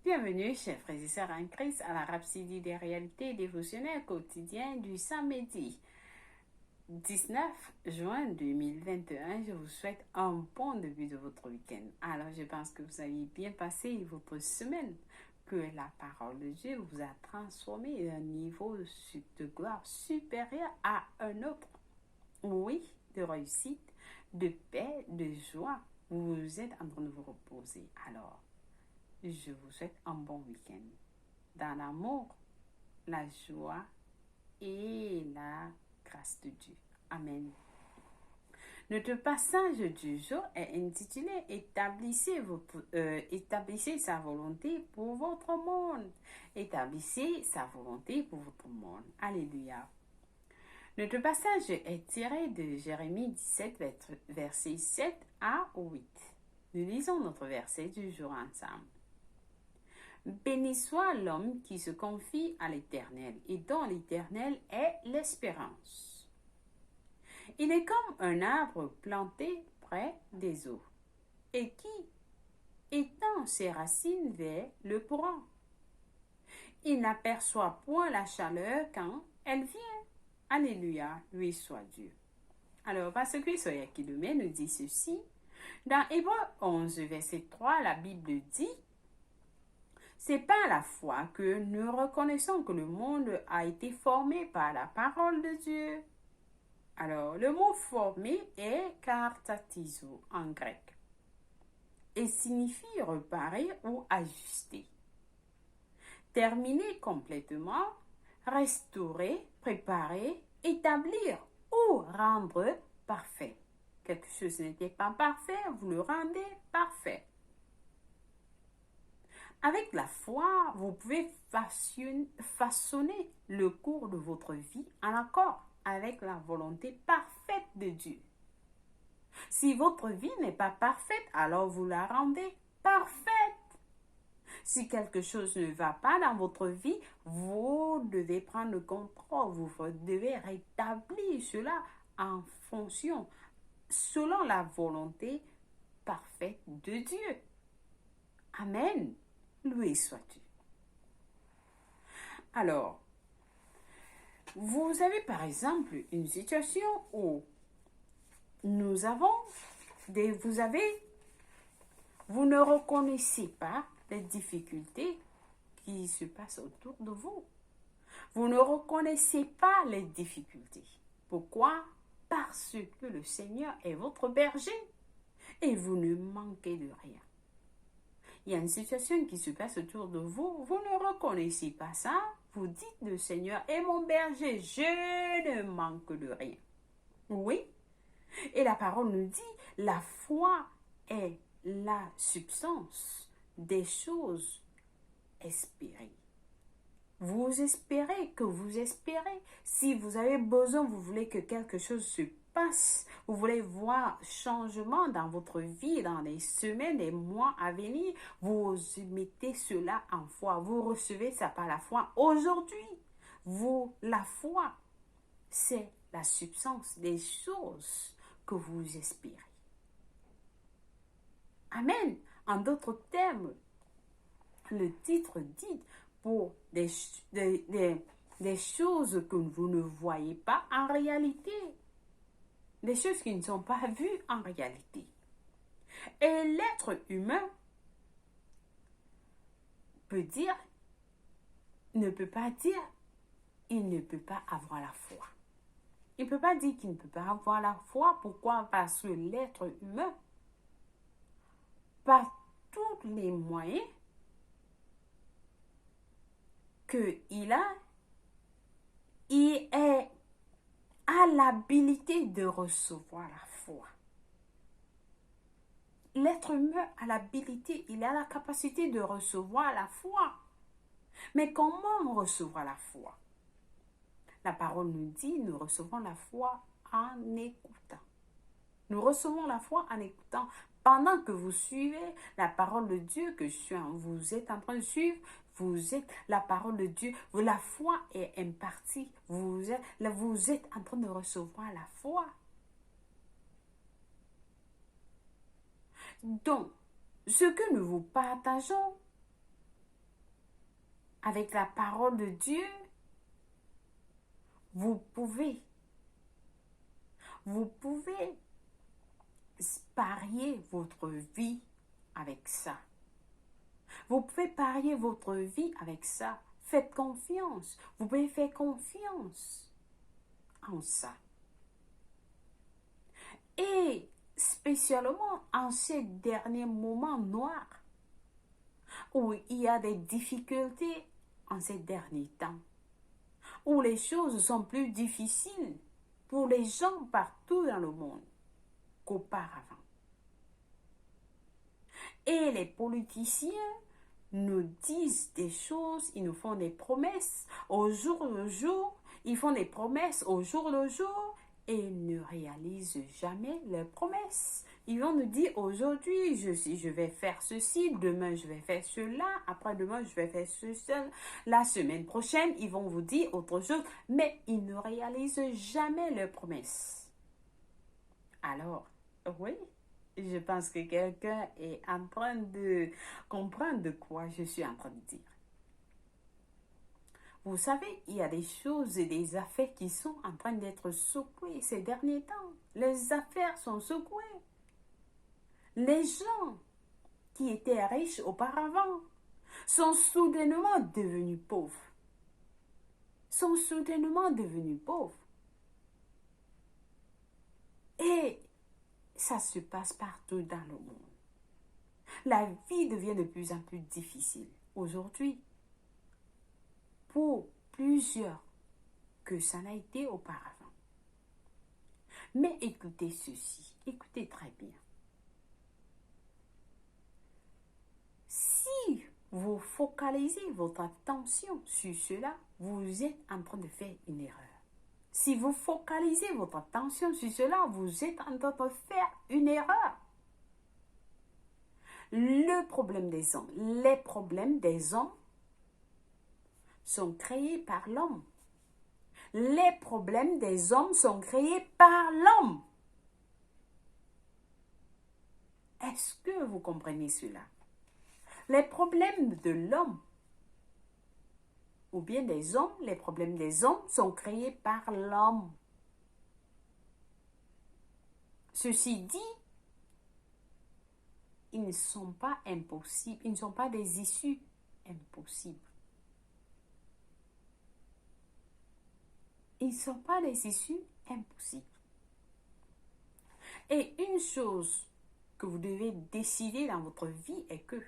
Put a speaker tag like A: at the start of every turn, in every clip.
A: Bienvenue, chers frères et sœurs en Christ, à la Rhapsodie des réalités dévotionnelles quotidiennes du samedi 19 juin 2021. Je vous souhaite un bon début de votre week-end. Alors, je pense que vous avez bien passé votre semaine, que la parole de Dieu vous a transformé d'un niveau de gloire supérieur à un autre. Oui, de réussite, de paix, de joie. Vous êtes en train de vous reposer. Alors, je vous souhaite un bon week-end. Dans l'amour, la joie et la grâce de Dieu. Amen. Notre passage du jour est intitulé Établissez sa volonté pour votre monde. Établissez sa volonté pour votre monde. Alléluia. Notre passage est tiré de Jérémie 17, versets 7 à 8. Nous lisons notre verset du jour ensemble. Béni soit l'homme qui se confie à l'Éternel et dont l'Éternel est l'espérance. Il est comme un arbre planté près des eaux et qui étend ses racines vers le courant. Il n'aperçoit point la chaleur quand elle vient. Alléluia, lui soit Dieu. Alors, parce que Soya Kilomé nous dit ceci, dans Hébreux 11, verset 3, la Bible dit: c'est par la foi que nous reconnaissons que le monde a été formé par la parole de Dieu. Alors, le mot formé est kartatizo en grec et signifie réparer ou ajuster. Terminer complètement, restaurer, préparer, établir ou rendre parfait. Quelque chose n'était pas parfait, vous le rendez parfait. Avec la foi, vous pouvez façonner le cours de votre vie en accord avec la volonté parfaite de Dieu. Si votre vie n'est pas parfaite, alors vous la rendez parfaite. Si quelque chose ne va pas dans votre vie, vous devez prendre le contrôle, vous devez rétablir cela en fonction, selon la volonté parfaite de Dieu. Amen. Loué soit-tu. Alors, vous avez par exemple une situation où vous ne reconnaissez pas les difficultés qui se passent autour de vous. Vous ne reconnaissez pas les difficultés. Pourquoi? Parce que le Seigneur est votre berger et vous ne manquez de rien. Il y a une situation qui se passe autour de vous, vous ne reconnaissez pas ça, vous dites: le Seigneur est mon berger, je ne manque de rien. Oui, et la parole nous dit, la foi est la substance des choses espérées. Vous espérez que vous espérez. Si vous avez besoin, vous voulez que quelque chose se passe, vous voulez voir changement dans votre vie, dans les semaines et mois à venir, vous mettez cela en foi. Vous recevez ça par la foi aujourd'hui. La foi, c'est la substance des choses que vous espérez. Amen. En d'autres termes, le titre dit pour des choses que vous ne voyez pas en réalité. Des choses qui ne sont pas vues en réalité. Et l'être humain ne peut pas dire, il ne peut pas avoir la foi. Il ne peut pas dire qu'il ne peut pas avoir la foi. Pourquoi? Parce que l'être humain, par tous les moyens qu'il a, il a l'habilité de recevoir la foi. L'être humain a l'habilité, il a la capacité de recevoir la foi. Mais comment recevoir la foi? La parole nous dit, nous recevons la foi en écoutant. Nous recevons la foi en écoutant. Pendant que vous suivez la parole de Dieu, vous êtes en train de suivre, vous êtes la parole de Dieu, la foi est impartie, vous êtes en train de recevoir la foi. Donc, ce que nous vous partageons avec la parole de Dieu, vous pouvez parier votre vie avec ça. Vous pouvez parier votre vie avec ça. Faites confiance. Vous pouvez faire confiance en ça. Et spécialement en ces derniers moments noirs où il y a des difficultés en ces derniers temps, où les choses sont plus difficiles pour les gens partout dans le monde qu'auparavant. Et les politiciens nous disent des choses, ils nous font des promesses au jour le jour, ils font des promesses au jour le jour et ils ne réalisent jamais leurs promesses. Ils vont nous dire aujourd'hui, je vais faire ceci, demain je vais faire cela, après-demain je vais faire ceci, la semaine prochaine ils vont vous dire autre chose, mais ils ne réalisent jamais leurs promesses. Alors, oui, je pense que quelqu'un est en train de comprendre de quoi je suis en train de dire. Vous savez, il y a des choses et des affaires qui sont en train d'être secouées ces derniers temps. Les affaires sont secouées. Les gens qui étaient riches auparavant sont soudainement devenus pauvres. Et ça se passe partout dans le monde. La vie devient de plus en plus difficile aujourd'hui pour plusieurs que ça n'a été auparavant. Mais écoutez ceci, écoutez très bien. Si vous focalisez votre attention sur cela, vous êtes en train de faire une erreur. Si vous focalisez votre attention sur cela, vous êtes en train de faire une erreur. Le problème des hommes, les problèmes des hommes sont créés par l'homme. Les problèmes des hommes sont créés par l'homme. Est-ce que vous comprenez cela? Les problèmes de l'homme ou bien des hommes, les problèmes des hommes sont créés par l'homme. Ceci dit, ils ne sont pas impossibles, ils ne sont pas des issues impossibles. Ils ne sont pas des issues impossibles. Et une chose que vous devez décider dans votre vie est que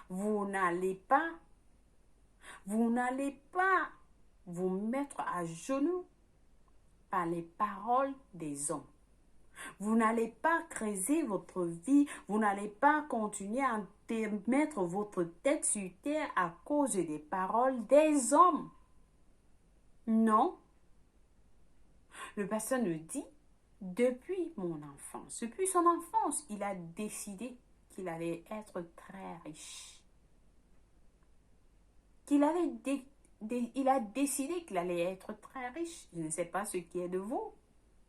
A: vous n'allez pas vous mettre à genoux par les paroles des hommes. Vous n'allez pas creuser votre vie, vous n'allez pas continuer à mettre votre tête sur terre à cause des paroles des hommes. Non. Le pasteur nous dit, depuis son enfance, il a décidé qu'il allait être très riche. Il a décidé qu'il allait être très riche. Je ne sais pas ce qui est de vous.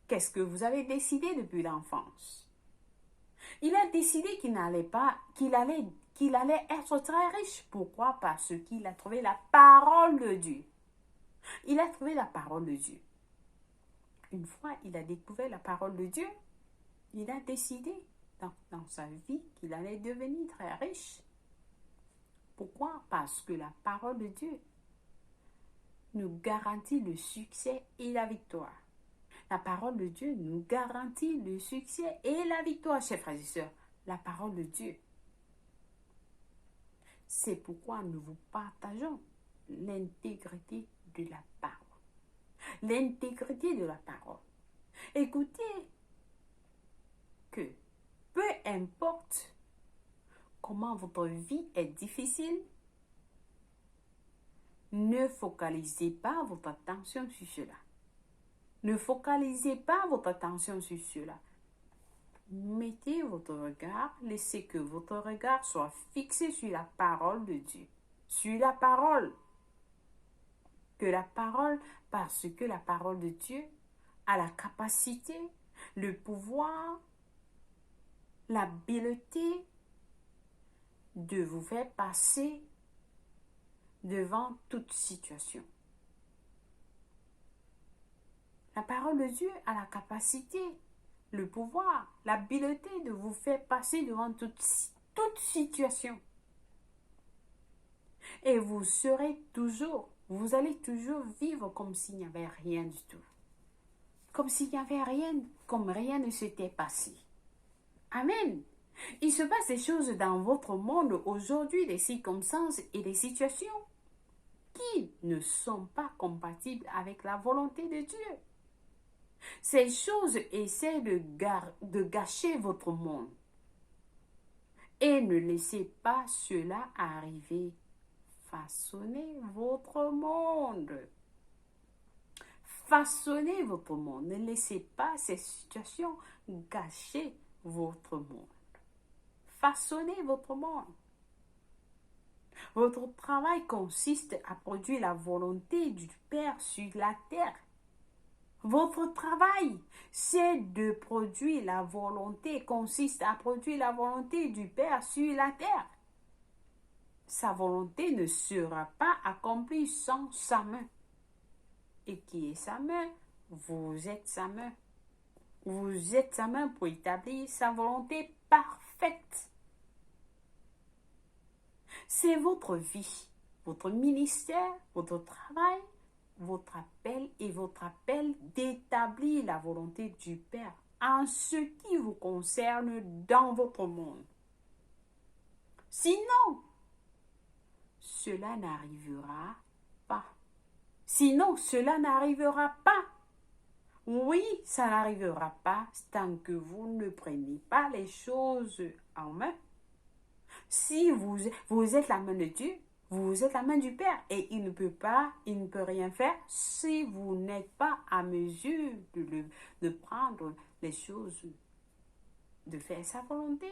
A: Qu'est-ce que vous avez décidé depuis l'enfance? Il a décidé qu'il allait être très riche. Pourquoi? Parce qu'il a trouvé la parole de Dieu. Il a trouvé la parole de Dieu. Une fois il a découvert la parole de Dieu, il a décidé dans sa vie qu'il allait devenir très riche. Pourquoi? Parce que la parole de Dieu nous garantit le succès et la victoire. La parole de Dieu nous garantit le succès et la victoire, chers frères et sœurs. La parole de Dieu. C'est pourquoi nous vous partageons l'intégrité de la parole. L'intégrité de la parole. Écoutez que peu importe comment votre vie est difficile, ne focalisez pas votre attention sur cela. Ne focalisez pas votre attention sur cela. Mettez votre regard, laissez que votre regard soit fixé sur la parole de Dieu. Sur la parole. Parce que la parole de Dieu a la capacité, le pouvoir, l'habileté de vous faire passer devant toute situation. La parole de Dieu a la capacité, le pouvoir, l'habileté de vous faire passer devant toute situation. Et vous allez toujours vivre comme s'il n'y avait rien du tout. Comme s'il n'y avait rien, comme rien ne s'était passé. Amen. Il se passe des choses dans votre monde aujourd'hui, des circonstances et des situations qui ne sont pas compatibles avec la volonté de Dieu. Ces choses essaient de gâcher votre monde. Et ne laissez pas cela arriver. Façonnez votre monde. Façonnez votre monde. Ne laissez pas ces situations gâcher votre monde. Façonnez votre monde. Votre travail consiste à produire la volonté du Père sur la terre. Votre travail, c'est de produire la volonté, consiste à produire la volonté du Père sur la terre. Sa volonté ne sera pas accomplie sans sa main. Et qui est sa main? Vous êtes sa main. Vous êtes sa main pour établir sa volonté parfaite. C'est votre vie, votre ministère, votre travail, votre appel d'établir la volonté du Père en ce qui vous concerne dans votre monde. Sinon, cela n'arrivera pas. Sinon, cela n'arrivera pas. Oui, ça n'arrivera pas tant que vous ne prenez pas les choses en main. Si vous êtes la main de Dieu, vous êtes la main du Père et il ne peut rien faire si vous n'êtes pas à mesure de prendre les choses, de faire sa volonté.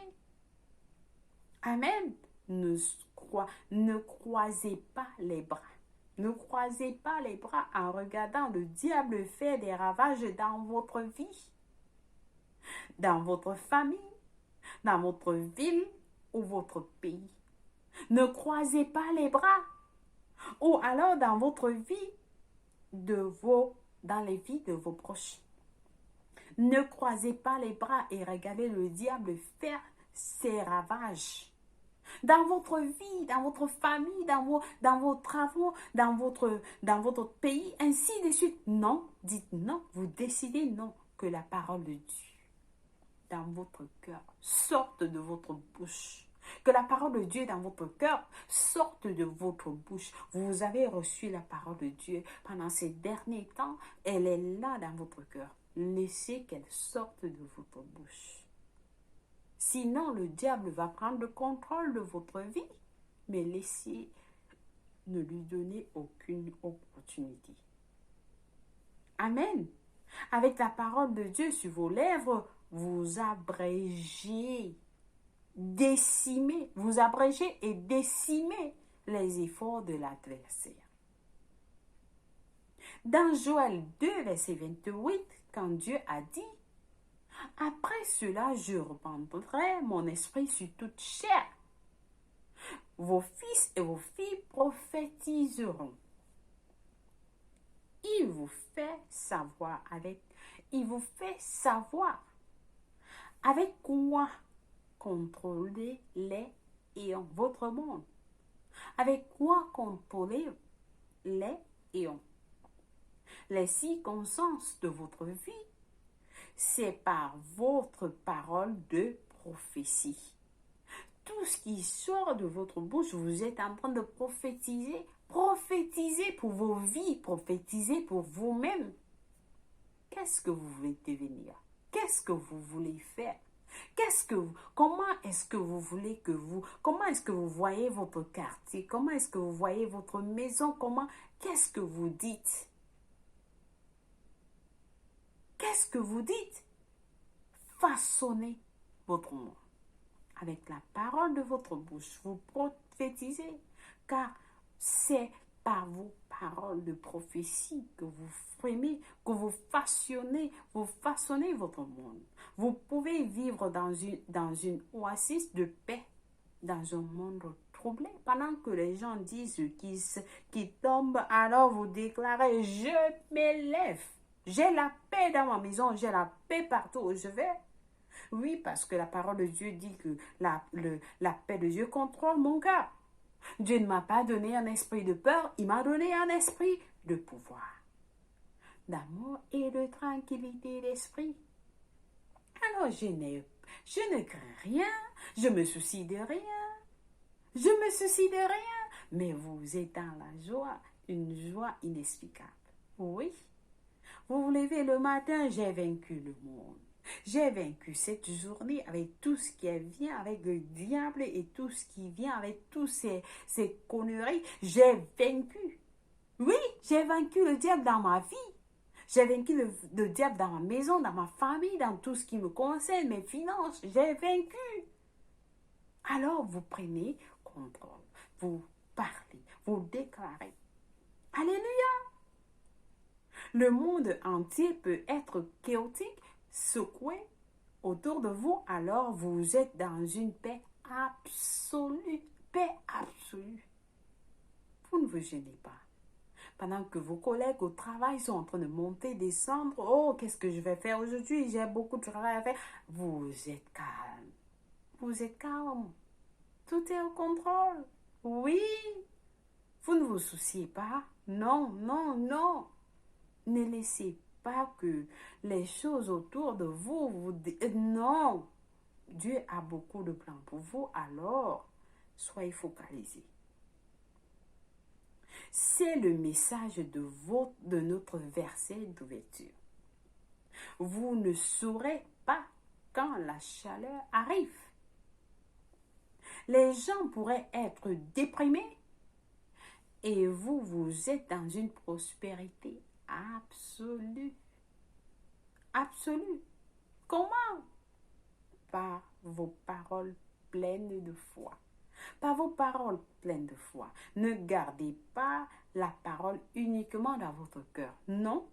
A: Amen. Ne croisez pas les bras. Ne croisez pas les bras en regardant le diable faire des ravages dans votre vie, dans votre famille, dans votre ville ou votre pays. Ne croisez pas les bras. Ou alors dans votre vie, dans les vies de vos proches. Ne croisez pas les bras et regardez le diable faire ses ravages. Dans votre vie, dans votre famille, dans vos travaux, dans votre pays, ainsi de suite. Non, dites non, vous décidez non, que la parole de Dieu dans votre cœur sorte de votre bouche. Que la parole de Dieu dans votre cœur sorte de votre bouche. Vous avez reçu la parole de Dieu pendant ces derniers temps. Elle est là dans votre cœur. Laissez qu'elle sorte de votre bouche. Sinon, le diable va prendre le contrôle de votre vie. Mais laissez, ne lui donnez aucune opportunité. Amen. Avec la parole de Dieu sur vos lèvres, vous abrégez et décimez les efforts de l'adversaire. Dans Joël 2, verset 28, quand Dieu a dit « Après cela, je répandrai mon esprit sur toute chair. Vos fils et vos filles prophétiseront. » Il vous fait savoir avec quoi contrôler les éons, votre monde. Avec quoi contrôler les éons. Les circonstances de votre vie, c'est par votre parole de prophétie. Tout ce qui sort de votre bouche, vous êtes en train de prophétiser. Prophétisez pour vos vies, prophétisez pour vous-même. Qu'est-ce que vous voulez devenir? Qu'est-ce que vous voulez faire? Comment est-ce que vous voyez votre quartier? Comment est-ce que vous voyez votre maison? Qu'est-ce que vous dites? Qu'est-ce que vous dites? Façonnez votre monde. Avec la parole de votre bouche, vous prophétisez, car c'est par vos paroles de prophétie que vous frémez, que vous façonnez votre monde. Vous pouvez vivre dans une oasis de paix, dans un monde troublé. Pendant que les gens disent qu'ils tombent, alors vous déclarez, je m'élève. J'ai la paix dans ma maison, j'ai la paix partout où je vais. Oui, parce que la parole de Dieu dit que la paix de Dieu contrôle mon cœur. Dieu ne m'a pas donné un esprit de peur, il m'a donné un esprit de pouvoir, d'amour et de tranquillité d'esprit. Alors je ne crains rien, je me soucie de rien, je me soucie de rien, mais vous êtes dans la joie, une joie inexplicable. Oui, vous vous levez le matin, j'ai vaincu le monde. J'ai vaincu cette journée avec tout ce qui vient avec le diable et tout ce qui vient avec tous ces conneries. J'ai vaincu. Oui, j'ai vaincu le diable dans ma vie. J'ai vaincu le diable dans ma maison, dans ma famille, dans tout ce qui me concerne, mes finances. J'ai vaincu. Alors vous prenez contrôle. Vous parlez, vous déclarez. Alléluia. Le monde entier peut être chaotique, secoué autour de vous, alors vous êtes dans une paix absolue. Paix absolue. Vous ne vous gênez pas. Pendant que vos collègues au travail sont en train de monter, descendre, oh, qu'est-ce que je vais faire aujourd'hui? J'ai beaucoup de travail à faire. Vous êtes calme. Vous êtes calme. Tout est au contrôle. Oui. Vous ne vous souciez pas. Non, non, non. Ne laissez pas que les choses autour de vous vous disent non. Dieu a beaucoup de plans pour vous, alors soyez focalisés. C'est le message de notre verset d'ouverture. Vous ne saurez pas quand la chaleur arrive. Les gens pourraient être déprimés et vous êtes dans une prospérité absolue. Absolue. Comment? Par vos paroles pleines de foi. Par vos paroles pleines de foi. Ne gardez pas la parole uniquement dans votre cœur. Non.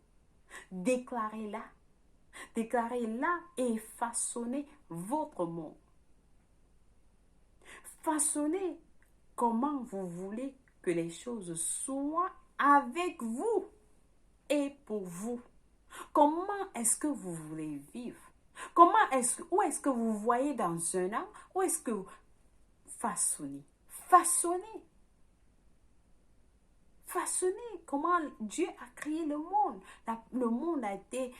A: Déclarez-la. Déclarez-la et façonnez votre monde. Façonnez comment vous voulez que les choses soient avec vous et pour vous. Comment est-ce que vous voulez vivre? Où est-ce que vous voyez dans un an? Où est-ce que vous façonnez? Façonnez. Façonnez. Comment Dieu a créé le monde. Le monde a été,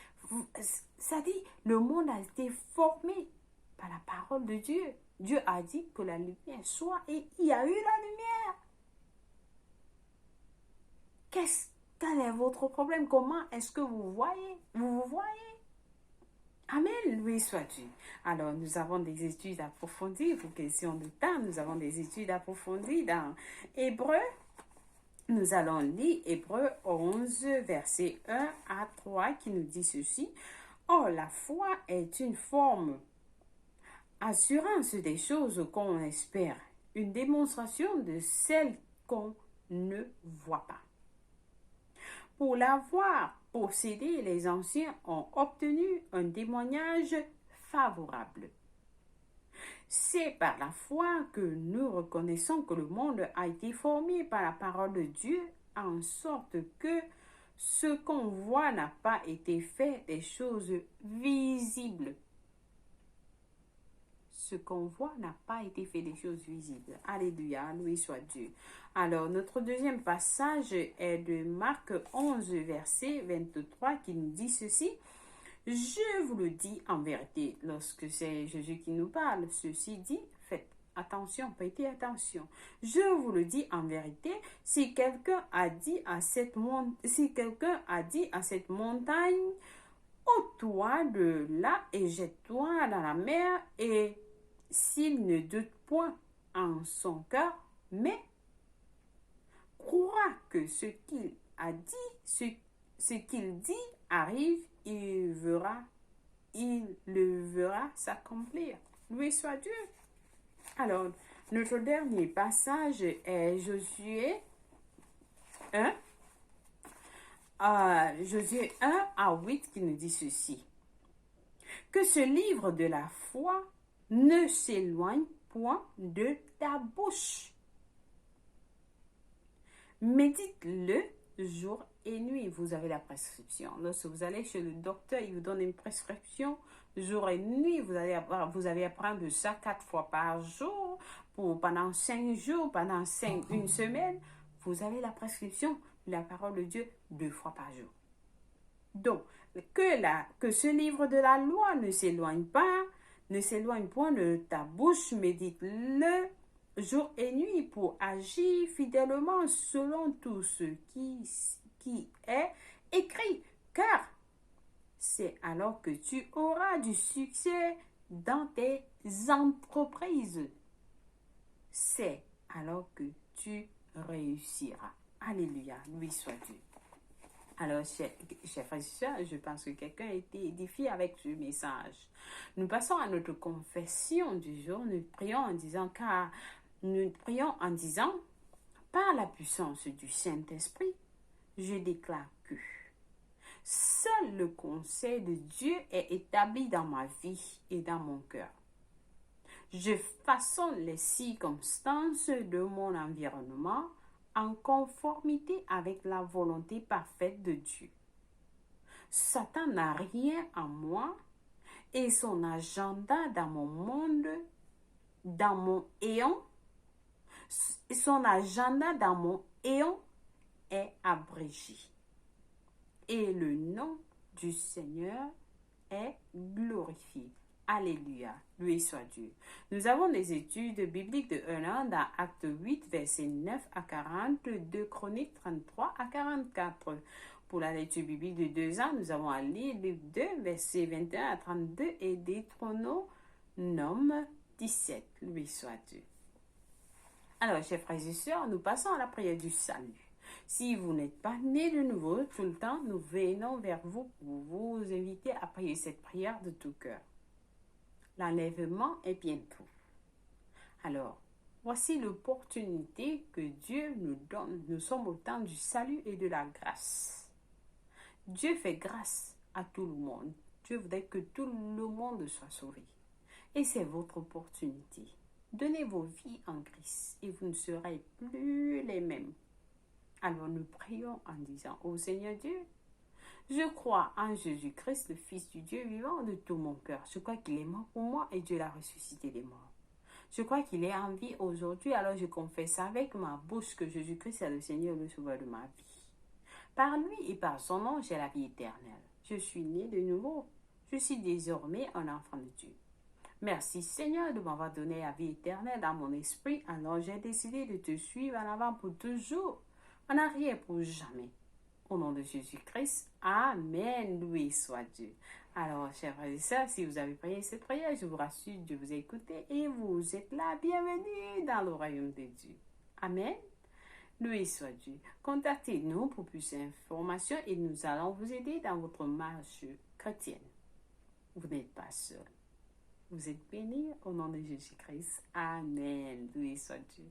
A: ça dit, le monde a été formé par la parole de Dieu. Dieu a dit que la lumière soit et il y a eu la lumière. Quel est votre problème? Comment est-ce que vous voyez? Vous voyez? Amen, oui, soit Dieu. Alors, nous avons des études approfondies. Pour question de temps, nous avons des études approfondies dans Hébreu. Nous allons lire Hébreu 11, verset 1 à 3, qui nous dit ceci. Or, la foi est une forme, assurance des choses qu'on espère, une démonstration de celles qu'on ne voit pas. Pour l'avoir possédé, les anciens ont obtenu un témoignage favorable. C'est par la foi que nous reconnaissons que le monde a été formé par la parole de Dieu, en sorte que ce qu'on voit n'a pas été fait des choses visibles. Ce qu'on voit n'a pas été fait des choses visibles. Alléluia, loué soit Dieu. Alors, notre deuxième passage est de Marc 11, verset 23, qui nous dit ceci. Je vous le dis en vérité, lorsque c'est Jésus qui nous parle, ceci dit, faites attention, prêtez attention. Je vous le dis en vérité, si quelqu'un a dit à cette montagne, ôte-toi de là et jette-toi dans la mer, et s'il ne doute point en son cœur, mais croira que ce qu'il a dit, ce qu'il dit arrive, il le verra s'accomplir. Loué soit Dieu. Alors, notre dernier passage est Josué 1. Josué 1 à 8 qui nous dit ceci. Que ce livre de la foi ne s'éloigne point de ta bouche. Médite-le jour et nuit. Vous avez la prescription. Lorsque vous allez chez le docteur, il vous donne une prescription jour et nuit. Vous avez à prendre ça 4 fois par jour pendant 5 jours, pendant une semaine. Vous avez la prescription de la parole de Dieu 2 fois par jour. Donc, que ce livre de la loi ne s'éloigne point de ta bouche, médite-le jour et nuit pour agir fidèlement selon tout ce qui est écrit. Car c'est alors que tu auras du succès dans tes entreprises. C'est alors que tu réussiras. Alléluia, lui soit Dieu. Alors, chers frères et sœurs, je pense que quelqu'un a été édifié avec ce message. Nous passons à notre confession du jour. Nous prions en disant, par la puissance du Saint-Esprit, je déclare que seul le conseil de Dieu est établi dans ma vie et dans mon cœur. Je façonne les circonstances de mon environnement en conformité avec la volonté parfaite de Dieu. Satan n'a rien en moi et son agenda dans mon monde, dans mon éon, est abrégé. Et le nom du Seigneur est glorifié. Alléluia, lui soit Dieu. Nous avons des études bibliques de 1 an dans Acte 8, versets 9 à 40, 2 Chroniques 33 à 44. Pour la lecture biblique de 2 ans, nous avons à lire Luc 2, versets 21 à 32 et Deutéronome 17, lui soit Dieu. Alors, chers frères et sœurs, nous passons à la prière du salut. Si vous n'êtes pas né de nouveau tout le temps, nous venons vers vous pour vous inviter à prier cette prière de tout cœur. L'enlèvement est bientôt. Alors, voici l'opportunité que Dieu nous donne. Nous sommes au temps du salut et de la grâce. Dieu fait grâce à tout le monde. Dieu voudrait que tout le monde soit sauvé. Et c'est votre opportunité. Donnez vos vies en Christ et vous ne serez plus les mêmes. Alors nous prions en disant, ô Seigneur Dieu, je crois en Jésus-Christ, le Fils du Dieu vivant de tout mon cœur. Je crois qu'il est mort pour moi et Dieu l'a ressuscité des morts. Je crois qu'il est en vie aujourd'hui, alors je confesse avec ma bouche que Jésus-Christ est le Seigneur, le Sauveur de ma vie. Par lui et par son nom, j'ai la vie éternelle. Je suis né de nouveau. Je suis désormais un enfant de Dieu. Merci Seigneur de m'avoir donné la vie éternelle dans mon esprit. Alors j'ai décidé de te suivre en avant pour toujours, en arrière pour jamais. Au nom de Jésus-Christ, Amen, loué soit Dieu. Alors, chers frères et sœurs, si vous avez prié cette prière, je vous rassure, Dieu vous a écouté et vous êtes là, bienvenue dans le royaume de Dieu. Amen, loué soit Dieu. Contactez-nous pour plus d'informations et nous allons vous aider dans votre marche chrétienne. Vous n'êtes pas seul. Vous êtes bénis au nom de Jésus-Christ. Amen, loué soit Dieu.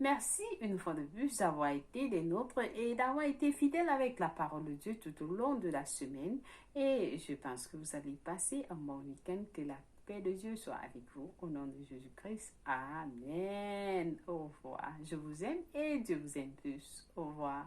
A: Merci une fois de plus d'avoir été des nôtres et d'avoir été fidèles avec la parole de Dieu tout au long de la semaine. Et je pense que vous allez passer un bon week-end. Que la paix de Dieu soit avec vous. Au nom de Jésus-Christ. Amen. Au revoir. Je vous aime et Dieu vous aime plus. Au revoir.